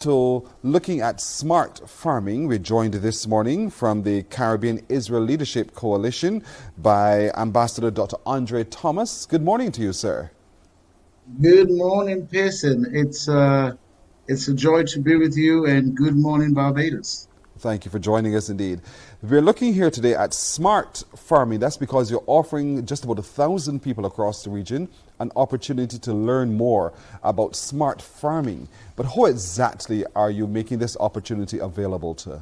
To looking at smart farming, we're joined this morning from the Caribbean Israel Leadership Coalition by Ambassador Dr. Andre Thomas. Good morning to you, sir. Good morning, Pearson. It's a joy to be with you, and good morning, Barbados. Thank you for joining us indeed. We're looking here today at smart farming. That's because you're offering just about 1,000 people across the region an opportunity to learn more about smart farming. But how exactly are you making this opportunity available to?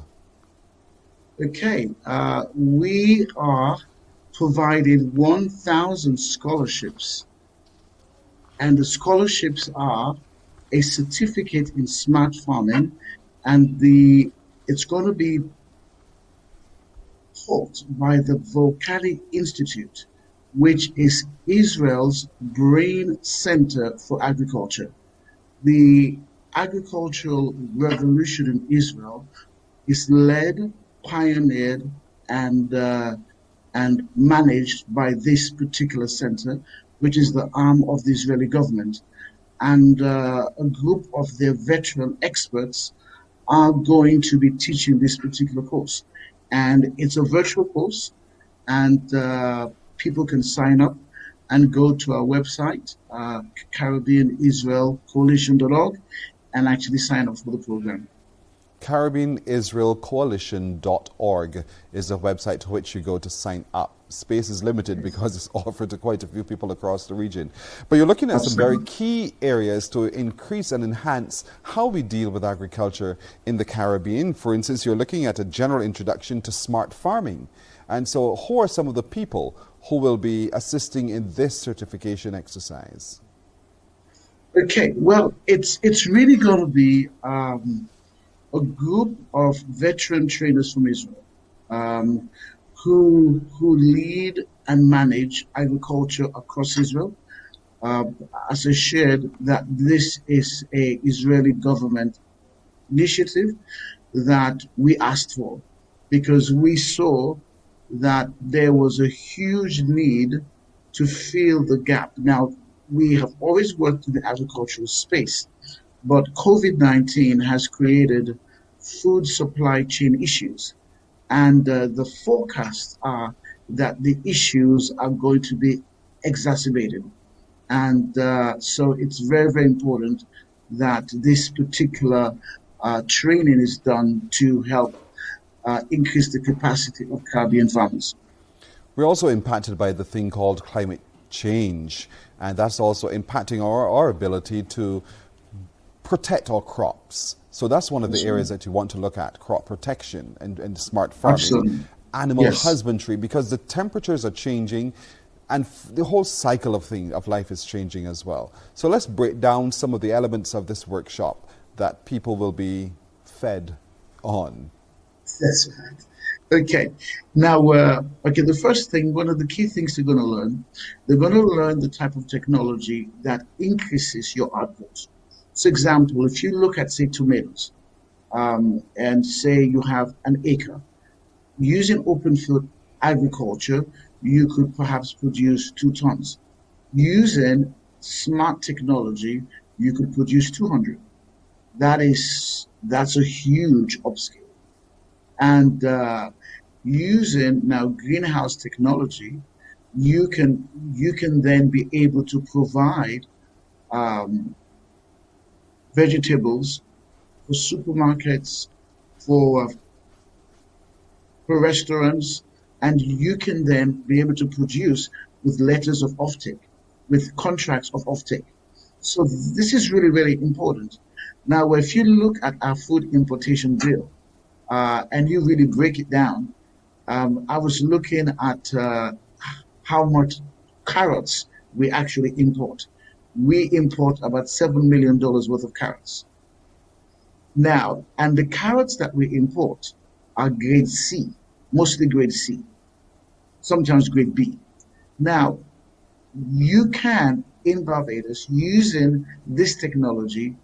Okay, we are providing 1,000 scholarships, and the scholarships are a certificate in smart farming, and it's going to be taught by the Volcani Institute, which is Israel's brain center for agriculture. The agricultural revolution in Israel is led, pioneered, and managed by this particular center, which is the arm of the Israeli government. And a group of their veteran experts are going to be teaching this particular course. And it's a virtual course, and people can sign up and go to our website, CaribbeanIsraelCoalition.org, and actually sign up for the program. CaribbeanIsraelCoalition.org is the website to which you go to sign up. Space is limited because it's offered to quite a few people across the region. But you're looking at some very key areas to increase and enhance how we deal with agriculture in the Caribbean. For instance, you're looking at a general introduction to smart farming. And so who are some of the people who will be assisting in this certification exercise? Okay, well, it's really going to be a group of veteran trainers from Israel who lead and manage agriculture across Israel. As I shared, that this is a Israeli government initiative that we asked for because we saw that there was a huge need to fill the gap. Now, we have always worked in the agricultural space, but COVID-19 has created food supply chain issues. And the forecasts are that the issues are going to be exacerbated. And so it's very, very important that this particular training is done to help increase the capacity of Caribbean farmers. We're also impacted by the thing called climate change, and that's also impacting our ability to protect our crops. So that's one of the areas that you want to look at, crop protection and smart farming. Absolutely. Animal husbandry, because the temperatures are changing and the whole cycle of life is changing as well. So let's break down some of the elements of this workshop that people will be fed on. That's right. Okay. Now, the first thing, one of the key things they're going to learn the type of technology that increases your output. So, example, if you look at, say, tomatoes, and say you have an acre, using open field agriculture, you could perhaps produce 2 tons. Using smart technology, you could produce 200. That's a huge upscale. And using now greenhouse technology, you can then be able to provide vegetables for supermarkets, for restaurants, and you can then be able to produce with letters of offtake, with contracts of offtake. So this is really, really important. Now, if you look at our food importation bill, and you really break it down, I was looking at how much carrots we actually import. We import about $7 million worth of carrots. Now, and the carrots that we import are grade C, mostly grade C, sometimes grade B. Now, you can, in Barbados, using this technology,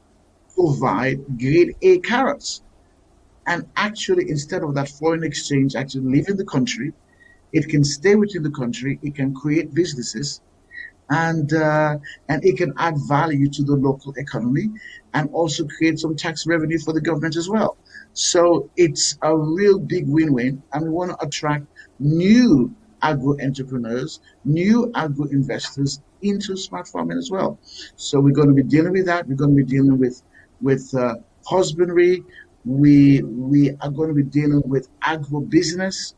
provide grade A carrots. And actually, instead of that foreign exchange actually leaving the country, it can stay within the country, it can create businesses, and it can add value to the local economy, and also create some tax revenue for the government as well. So it's a real big win-win, and we want to attract new agro entrepreneurs, new agro investors into smart farming as well. So we're going to be dealing with that. We're going to be dealing with husbandry. We are going to be dealing with agro business,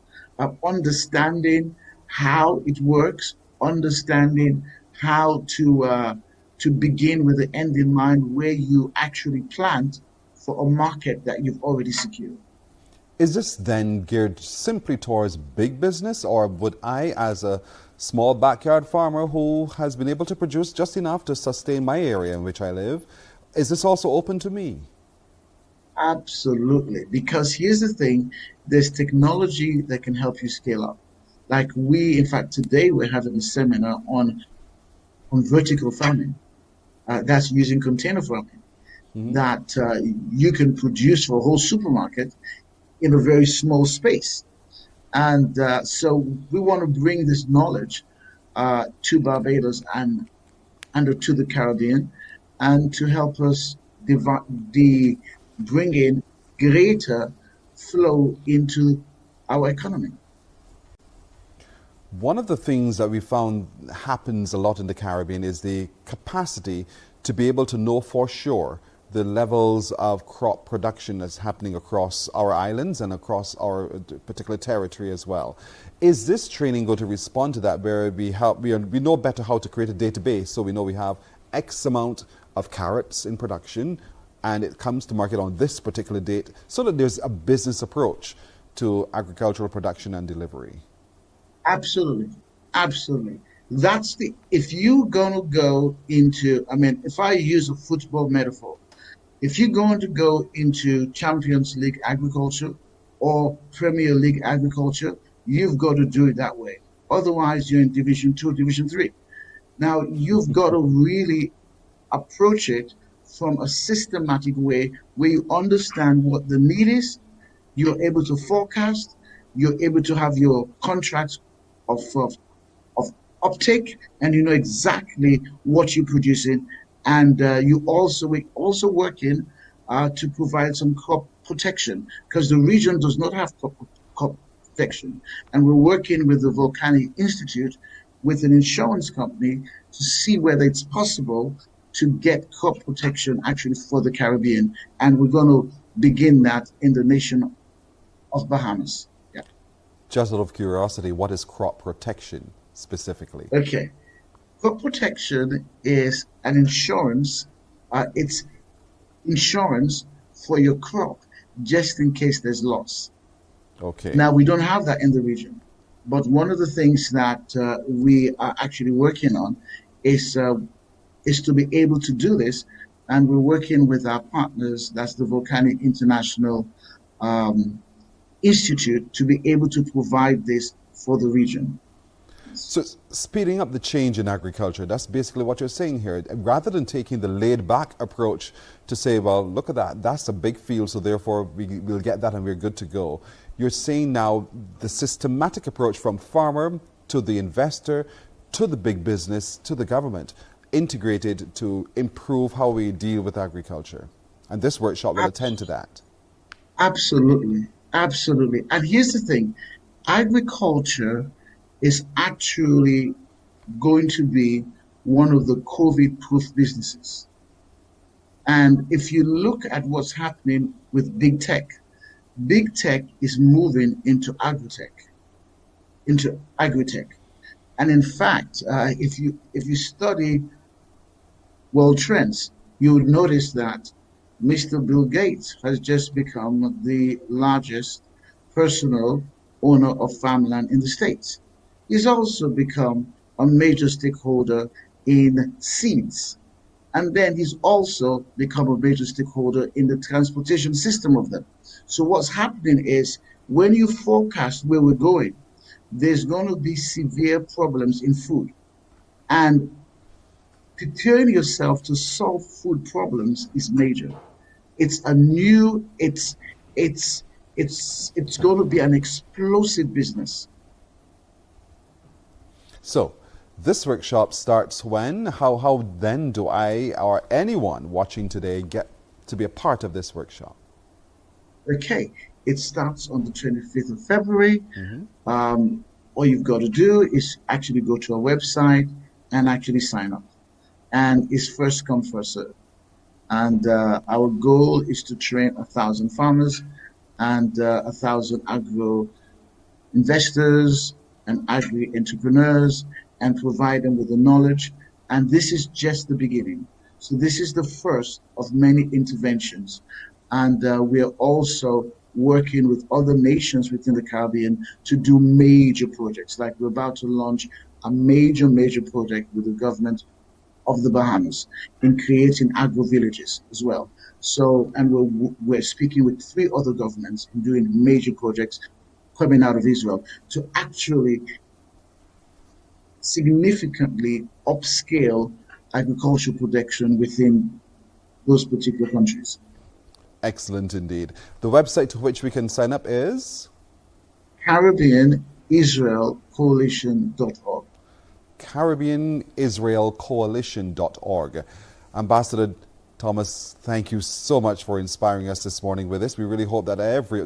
understanding how it works, understanding how to begin with the end in mind, where you actually plant for a market that you've already secured. Is this then geared simply towards big business, or would I, as a small backyard farmer who has been able to produce just enough to sustain my area in which I live, is this also open to me? Absolutely. Because here's the thing, there's technology that can help you scale up. Like in fact, today we're having a seminar on vertical farming. That's using container farming that you can produce for a whole supermarket in a very small space. And so we want to bring this knowledge to Barbados and to the Caribbean, and to help us bring in greater flow into our economy. One of the things that we found happens a lot in the Caribbean is the capacity to be able to know for sure the levels of crop production that's happening across our islands and across our particular territory as well. Is this training going to respond to that, where we know better how to create a database, so we know we have X amount of carrots in production and it comes to market on this particular date, so that there's a business approach to agricultural production and delivery? Absolutely. Absolutely. If you're going to go into, I mean, if I use a football metaphor, if you're going to go into Champions League agriculture or Premier League agriculture, you've got to do it that way. Otherwise, you're in Division 2, Division 3. Now, you've got to really approach it from a systematic way where you understand what the need is, you're able to forecast, you're able to have your contracts of uptake, and you know exactly what you're producing. And we're also working to provide some crop protection, because the region does not have crop protection. And we're working with the Volcani Institute, with an insurance company, to see whether it's possible to get crop protection actually for the Caribbean. And we're going to begin that in the nation of Bahamas. Yeah. Just out of curiosity, what is crop protection specifically? Okay. Crop protection is an insurance. It's insurance for your crop, just in case there's loss. Okay. Now, we don't have that in the region, but one of the things that we are actually working on is to be able to do this, and we're working with our partners. That's the Volcani International Institute, to be able to provide this for the region. So speeding up the change in agriculture, that's basically what you're saying here. Rather than taking the laid-back approach to say, well, look at that, that's a big field, so therefore we'll get that and we're good to go. You're saying now the systematic approach from farmer to the investor to the big business to the government, integrated to improve how we deal with agriculture. And this workshop will attend to that. Absolutely. Absolutely. And here's the thing, agriculture is actually going to be one of the COVID-proof businesses. And if you look at what's happening with big tech is moving into agritech. And in fact, if you study world trends, you would notice that Mr. Bill Gates has just become the largest personal owner of farmland in the States. He's also become a major stakeholder in seeds. And then he's also become a major stakeholder in the transportation system of them. So what's happening is, when you forecast where we're going, there's going to be severe problems in food. And preparing yourself to solve food problems is major. It's going to be an explosive business. So, This workshop starts when? How then do I or anyone watching today get to be a part of this workshop? Okay, it starts on the 25th of February. Mm-hmm. All you've got to do is actually go to our website and actually sign up. And it's first come, first serve. And our goal is to train 1,000 farmers and 1,000 agro investors and agri entrepreneurs and provide them with the knowledge. And this is just the beginning. So this is the first of many interventions. And we are also working with other nations within the Caribbean to do major projects. Like we're about to launch a major project with the government of the Bahamas in creating agro villages as well. So, and we're speaking with 3 other governments in doing major projects coming out of Israel to actually significantly upscale agricultural production within those particular countries. Excellent indeed. The website to which we can sign up is? CaribbeanIsraelCoalition.org. CaribbeanIsraelCoalition.org. Ambassador Thomas, thank you so much for inspiring us this morning with this. We really hope that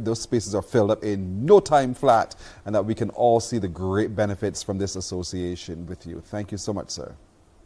those spaces are filled up in no time flat and that we can all see the great benefits from this association with you. Thank you so much, sir.